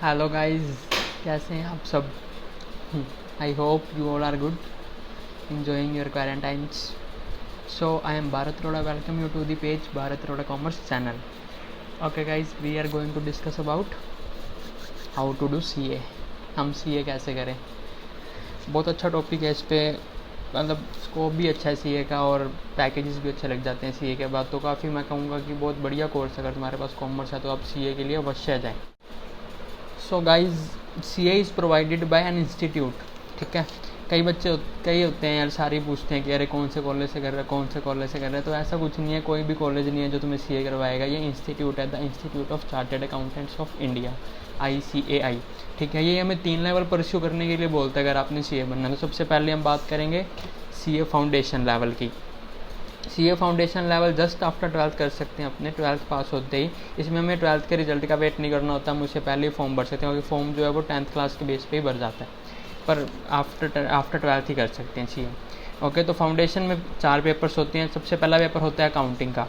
Hello guys, कैसे हैं आप सब। I hope you all are good, enjoying your quarantines. So I am Bharat Roda. Welcome you to the page Bharat Roda Commerce channel. Okay guys, we are going to discuss about how to do CA. हम CA कैसे करें। बहुत अच्छा topic है। इस पर मतलब scope भी अच्छा है CA का, और पैकेजेस भी अच्छे लग जाते हैं CA के बाद। तो काफ़ी मैं कहूँगा कि बहुत बढ़िया कोर्स, अगर तुम्हारे पास कॉमर्स है तो आप CA के लिए अवश्य जाएँ। So guys, CA is provided by an institute. ठीक है, कई होते हैं यार, सारे पूछते हैं कि अरे कौन से कॉलेज से कर रहे हैं, कौन से कॉलेज से कर रहे हैं। तो ऐसा कुछ नहीं है, कोई भी कॉलेज नहीं है जो तुम्हें CA करवाएगा। ये इंस्टीट्यूट है, the institute of chartered accountants of India, ICAI। ठीक है, ये हमें 3 लेवल परस्यू करने के लिए बोलता है अगर आपने CA बनना है। तो सबसे पहले हम बात करेंगे CA फाउंडेशन लेवल की। CA foundation level just after 12th कर सकते हैं, अपने 12th पास होते ही। इसमें हमें 12th के रिजल्ट का वेट नहीं करना होता, हम उससे पहले ही फॉर्म भर सकते हैं, क्योंकि फॉर्म जो है वो 10th क्लास के बेस पे ही भर जाता है। पर आफ्टर 12th ही कर सकते हैं CA। ओके, तो फाउंडेशन में 4 पेपर्स होते हैं। सबसे पहला पेपर होता है अकाउंटिंग का।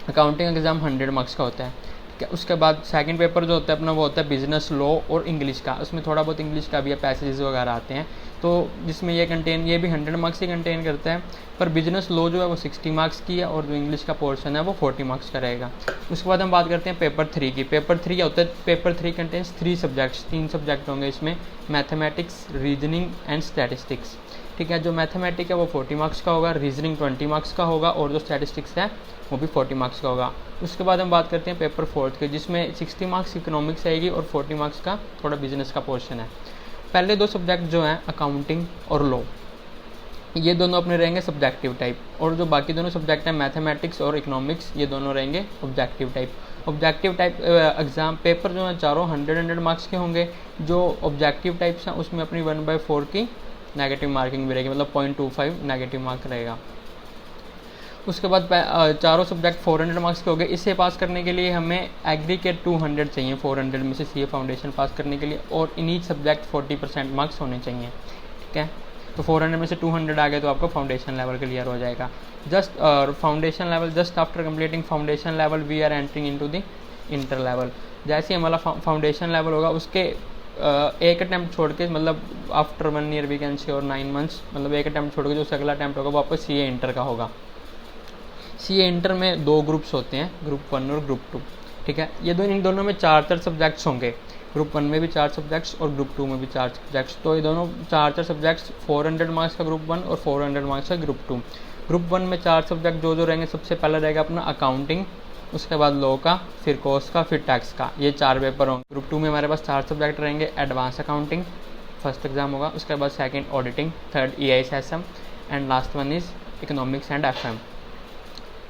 अकाउंटिंग एग्ज़ाम 100 मार्क्स का होता है। ठीक है, उसके बाद सेकंड पेपर जो होता है अपना, वो होता है बिजनेस लॉ और इंग्लिश का। उसमें थोड़ा बहुत इंग्लिश का भी है, पैसेजेस वगैरह आते हैं। तो जिसमें ये भी 100 मार्क्स ही कंटेन करता है। पर बिजनेस लॉ जो है वो 60 मार्क्स की है, और जो इंग्लिश का पोर्शन है वो 40 मार्क्स का रहेगा। उसके बाद हम बात करते हैं पेपर 3 की। पेपर 3 क्या होता है? पेपर 3 कंटेन्स 3 सब्जेक्ट्स, 3 सब्जेक्ट होंगे इसमें, मैथमेटिक्स, रीजनिंग एंड स्टैटिस्टिक्स। ठीक है, जो मैथमेटिक है वो 40 मार्क्स का होगा, रीजनिंग 20 मार्क्स का होगा, और जो स्टैटिस्टिक्स है वो भी 40 मार्क्स का होगा। उसके बाद हम बात करते हैं पेपर 4 के, जिसमें 60 मार्क्स इकोनॉमिक्स आएगी और 40 मार्क्स का थोड़ा बिजनेस का पोर्शन है। पहले 2 सब्जेक्ट जो हैं अकाउंटिंग और लॉ, ये दोनों अपने रहेंगे सब्जेक्टिव टाइप, और जो बाकी दोनों सब्जेक्ट हैं मैथमेटिक्स और इकोनॉमिक्स, ये दोनों रहेंगे objective type. Objective type exam paper जो है चारों 100 मार्क्स के होंगे। जो ऑब्जेक्टिव टाइप्स हैं उसमें अपनी 1/4 की नेगेटिव मार्किंग भी रहेगी, मतलब 0.25 नेगेटिव मार्क रहेगा। उसके बाद चारों सब्जेक्ट 400 मार्क्स के हो गए। इसे पास करने के लिए हमें एग्रीगेट 200 चाहिए 400 में से CA फाउंडेशन पास करने के लिए, और इन ईच सब्जेक्ट 40% मार्क्स होने चाहिए। ठीक है, तो 400 में से 200 आ गए तो आपको फाउंडेशन लेवल क्लियर हो जाएगा। Foundation level, just after completing foundation level we are entering into the inter level. जैसे हमारा फाउंडेशन लेवल होगा, उसके एक अटैम्प्ट छोड़ के, मतलब after 1 year we can see, और 9 मंथ्स, मतलब एक अटैम्प्ट छोड़ के जो अगला अटैम्प्ट होगा वो आपको CA इंटर का होगा। CA इंटर में 2 ग्रुप्स होते हैं, ग्रुप 1 और ग्रुप 2। ठीक है, इन दोनों में 4 सब्जेक्ट्स होंगे। ग्रुप 1 में भी 4 सब्जेक्ट्स और ग्रुप 2 में भी 4 सब्जेक्ट्स। तो ये दोनों 4 सब्जेक्ट्स 400 मार्क्स का ग्रुप 1 और 400 मार्क्स का ग्रुप 2। ग्रुप 1 में 4 सब्जेक्ट जो रहेंगे, सबसे पहला रहेगा अपना अकाउंटिंग, उसके बाद लॉ का, फिर कॉस्ट का, फिर टैक्स का। ये 4 पेपर होंगे। ग्रुप 2 में हमारे पास 4 सब्जेक्ट रहेंगे। एडवांस अकाउंटिंग फर्स्ट एग्जाम होगा, उसके बाद second auditing, third EISM, and last one is economics and FM।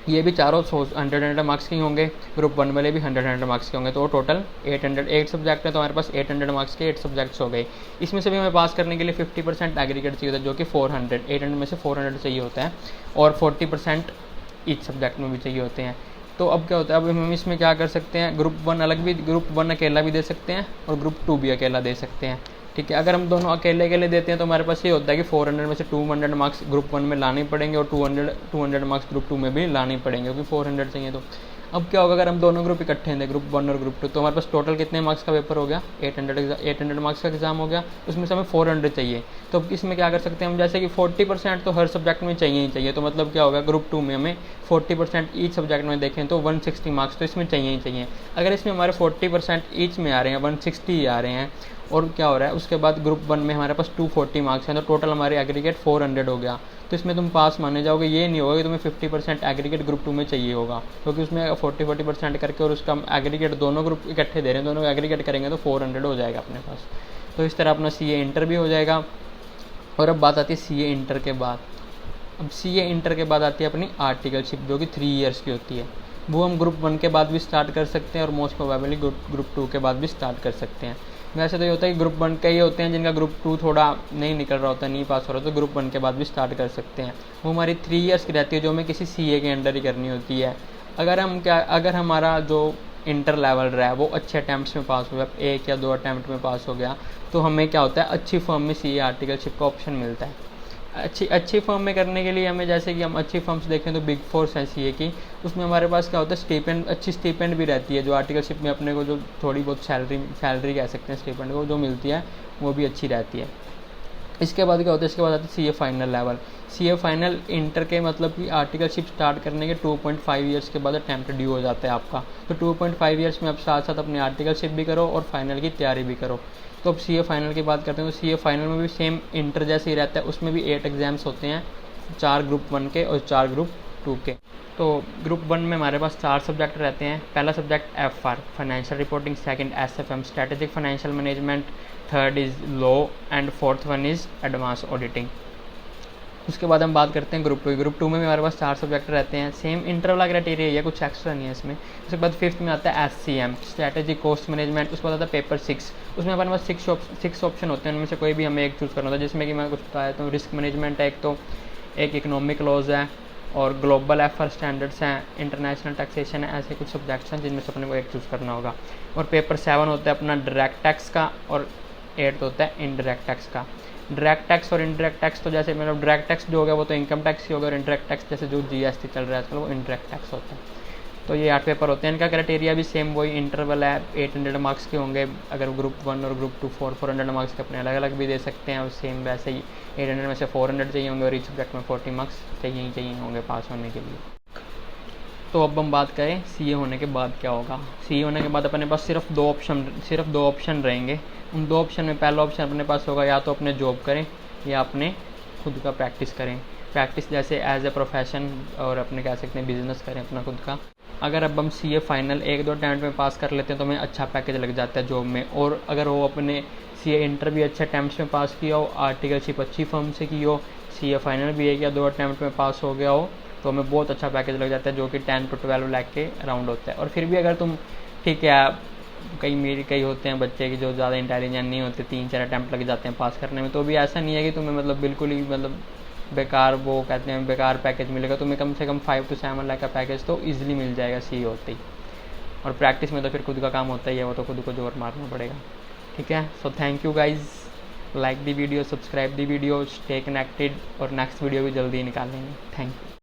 ये भी चारों 100 मार्क्स के होंगे। ग्रुप 1 वाले भी 100 मार्क्स के होंगे। तो टोटल 8 सब्जेक्ट है, तो हमारे पास 800 मार्क्स के 8 सब्जेक्ट्स हो गए। इसमें से भी हमें पास करने के लिए 50% एग्रीगेट चाहिए होता है, जो कि 800 में से 400 चाहिए होता है, और 40% ईच सब्जेक्ट में भी चाहिए होते हैं। तो अब क्या होता है, अब हम इसमें क्या कर सकते हैं, ग्रुप 1 अकेला भी दे सकते हैं, और ग्रुप 2 भी अकेला दे सकते हैं। ठीक है, अगर हम दोनों अकेले देते हैं तो हमारे पास ये होता है कि 400 में से 200 मार्क्स ग्रुप 1 में लाने पड़ेंगे, और 200 मार्क्स ग्रुप 2 में भी लाने पड़ेंगे, क्योंकि 400 चाहिए। तो अब क्या होगा, अगर हम दोनों ग्रुप इकट्ठे हैं, ग्रुप 1 और ग्रुप 2, तो हमारे पास टोटल कितने मार्क्स का पेपर हो गया, 800 मार्क्स का एग्जाम हो गया। उसमें से हमें 400 चाहिए। तो अब इसमें क्या कर सकते हैं हम, जैसे कि 40% तो हर सब्जेक्ट में चाहिए ही चाहिए। तो मतलब क्या होगा, ग्रुप 2 में हमें 40% ईच सब्जेक्ट में देखें तो 160 मार्क्स तो इसमें चाहिए ही चाहिए। अगर इसमें हमारे 40% ईच में आ रहे हैं, 160 ही आ रहे हैं, और क्या हो रहा है, उसके बाद ग्रुप 1 में हमारे पास 240 मार्क्स हैं, तो टोटल हमारे एग्रीगेट 400 हो गया। तो इसमें तुम पास माने जाओगे। ये नहीं होगा कि तुम्हें 50% एग्रीगेट ग्रुप 2 में चाहिए होगा, क्योंकि उसमें 40% करके, और उसका एग्रीगेट दोनों ग्रुप इकट्ठे दे रहे हैं, दोनों एग्रीगेट करेंगे तो 400 हो जाएगा अपने पास। तो इस तरह अपना CA इंटर भी हो जाएगा। और अब बात आती है CA इंटर के बाद। अब CA इंटर के बाद आती है अपनी आर्टिकलशिप, जो कि 3 ईयर्स की होती है। वो हम ग्रुप 1 के बाद भी स्टार्ट कर सकते हैं, और मोस्ट प्रोबेबली ग्रुप 2 के बाद भी स्टार्ट कर सकते हैं। वैसे तो ये होता है कि ग्रुप 1 के ये होते हैं जिनका ग्रुप 2 थोड़ा नहीं निकल रहा होता, नहीं पास हो रहा, तो ग्रुप 1 के बाद भी स्टार्ट कर सकते हैं। वो हमारी 3 ईयर्स की रहती है, जो हमें किसी CA के अंडर ही करनी होती है। अगर हमारा जो इंटर लेवल रहा है वो अच्छे अटैम्प्ट्स में पास हो गया, 1 या 2 अटैम्प्ट में पास हो गया, तो हमें क्या होता है, अच्छी फर्म में CA आर्टिकलशिप का ऑप्शन मिलता है। अच्छी फर्म में करने के लिए हमें, जैसे कि हम अच्छी फर्म्स देखें तो बिग फोर्स ऐसी है कि उसमें हमारे पास क्या होता है, स्टीपेंड, अच्छी स्टीपेंड भी रहती है, जो आर्टिकलशिप में अपने को जो थोड़ी बहुत सैलरी कह सकते हैं स्टीपेंड को जो मिलती है वो भी अच्छी रहती है। इसके बाद क्या होता है, इसके बाद आता है CA final level. CA final inter के मतलब कि आर्टिकलशिप स्टार्ट करने के 2.5 ईयर्स के बाद अटैम्प्ट ड्यू हो जाता है आपका। तो 2.5 ईयर्स में आप साथ साथ अपनी आर्टिकलशिप भी करो और फाइनल की तैयारी भी करो। तो अब CA फाइनल की बात करते हैं, तो CA फाइनल में भी सेम इंटर जैसे ही रहता है, उसमें भी 8 एग्जाम्स होते हैं, 4 ग्रुप 1 के और 4 ग्रुप 2 के। तो ग्रुप 1 में हमारे पास 4 सब्जेक्ट रहते हैं। पहला subject FR financial reporting, second SFM strategic financial management, third is law and fourth one is advance auditing. उसके बाद हम बात करते हैं ग्रुप 2। ग्रुप 2 में भी हमारे पास 4 सब्जेक्ट रहते हैं, सेम इंटर वाला क्राइटेरिया है, कुछ एक्स्ट्रा नहीं है इसमें। उसके बाद 5th में आता है SCM स्ट्रेटेजिक कॉस्ट मैनेजमेंट। उसके बाद आता है पेपर 6। उसमें हमारे पास 6 ऑप्शन होते हैं, उनमें से कोई भी हमें एक चूज़ करना होता है, जिसमें कि मैं कुछ बताया तो रिस्क मैनेजमेंट है एक, तो एक इकोनॉमिक लॉज है और ग्लोबल FR स्टैंडर्ड्स हैं, इंटरनेशनल टैक्सेशन है, ऐसे कुछ सब्जेक्ट्स हैं जिनमें से अपने को एक चूज़ करना होगा। और पेपर 7 होता है अपना डायरेक्ट टैक्स का और 8th होता है इनडायरेक्ट टैक्स का। डायरेक्ट टैक्स और इनडायरेक्ट टैक्स तो जैसे मतलब डायरेक्ट टैक्स जो होगा वो तो इनकम टैक्स ही होगा, और इनडायरेक्ट टैक्स जैसे जो GST चल रहा है आजकल वो इनडायरेक्ट टैक्स होता है। तो ये 8 पेपर होते हैं, इनका क्राइटेरिया भी सेम वही इंटरवल है, 800 मार्क्स के होंगे। अगर ग्रुप 1 और ग्रुप 2 400 मार्क्स के अपने अलग अलग भी दे सकते हैं, और सेम वैसे ही 800 में से 400 चाहिए होंगे और इस सब्जेक्ट में 40 मार्क्स चाहिए होंगे पास होने के लिए। तो अब हम बात करें CA होने के बाद क्या होगा। CA होने के बाद अपने पास सिर्फ दो ऑप्शन रहेंगे। उन 2 ऑप्शन में पहला ऑप्शन अपने पास होगा या तो अपने जॉब करें या अपने खुद का प्रैक्टिस करें। प्रैक्टिस जैसे एज ए प्रोफेशन और अपने कह सकते हैं बिजनेस करें अपना खुद का। अगर अब हम CA फाइनल 1-2 अटैम्प्ट में पास कर लेते हैं तो हमें अच्छा पैकेज लग जाता है जॉब में। और अगर वो अपने CA इंटर भी अच्छे अटैम्प्ट में पास किया हो, आर्टिकलशिप अच्छी फर्म से की हो, CA फाइनल भी 1 या 2 अटैम्प्ट में पास हो गया हो, तो हमें बहुत अच्छा पैकेज लग जाता है जो कि 10 to 12 लाख के अराउंड होता है। और फिर भी अगर तुम ठीक है, कई होते हैं बच्चे की जो ज़्यादा इंटेलिजेंट नहीं होते, 3-4 अटैम्प्ट लग जाते हैं पास करने में, तो भी ऐसा नहीं है कि तुम्हें मतलब बिल्कुल ही मतलब बेकार, वो कहते हैं बेकार पैकेज मिलेगा। तुम्हें कम से कम 5 to 7 लाख का पैकेज तो ईजिली मिल जाएगा CA होते ही। और प्रैक्टिस में तो फिर खुद का काम होता ही है, वो तो खुद को जोर मारना पड़ेगा। ठीक है, so thank you guys, like the video, subscribe the video, stay connected, और नेक्स्ट वीडियो भी जल्दी निकालेंगे। Thank you.